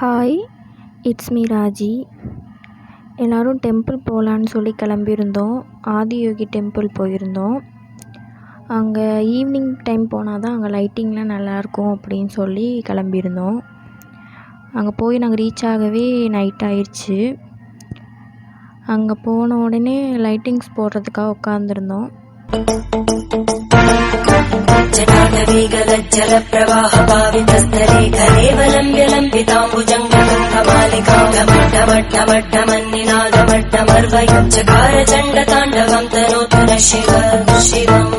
Hi, it's me Raji. எல்லோரும் temple போகலான்னு சொல்லி கிளம்பியிருந்தோம். ஆதியோகி டெம்பிள் போயிருந்தோம். அங்கே ஈவினிங் டைம் போனால் தான் அங்கே லைட்டிங்லாம் நல்லாயிருக்கும் அப்படின்னு சொல்லி கிளம்பியிருந்தோம். அங்கே போய் நாங்கள் ரீச் ஆகவே நைட் ஆயிடுச்சு. அங்கே போன உடனே லைட்டிங்ஸ் போடுறதுக்காக உட்காந்துருந்தோம். जटाटवीगलज्जलप्रवाहपावितस्तरे कलेवलम्ब्यलम्बिताम्बुजङ्गमट्टमट्टमट्टमन्निनादमट्टमर्वयुच्चकारचण्डताण्डवं तनोतु नः शिवम्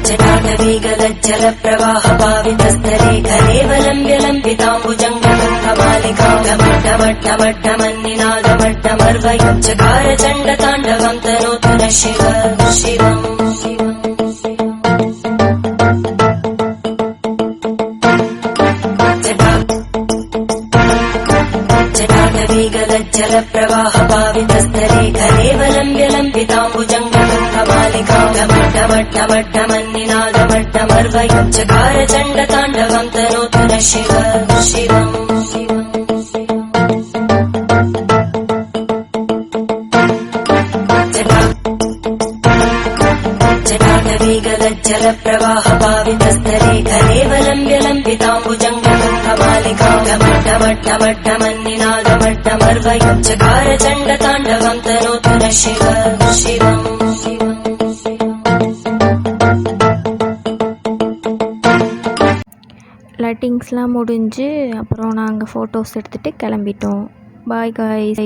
जटाटवीगलज्जलप्रवाहपावितस्तरे कलेवलम्ब्यलम्बिताम्बुजङ्गमट्टमट्टमट्टमन्निनादमट्टमर्वयुच्चकारचण्डताण्डवं तनोतु नः शिवम् जटाटवीगलज्जलप्रवाहपावितस्तरे कलेवलम्ब्यलम्बिताम्बुजङ्गमट्टमट्टमट्टमन्निनादमट्टमर्वयुच्चकारचण्डताण्डवं तनोतु नः शिवम् जटाटवीगलज्जलप्रवाहपावितस्तरे कलेवलम्ब्यलम्बिताम्बुजङ्गमट्टमट्टमट्टमन्निनादमट्टमर्वयुच्चकारचण्डताण्डवं तनोतु नः शिवम् லைட்டிங்ஸ்லாம் முடிஞ்சு அப்புறம் நாங்கள் ஃபோட்டோஸ் எடுத்துகிட்டு கிளம்பிட்டோம். Bye guys.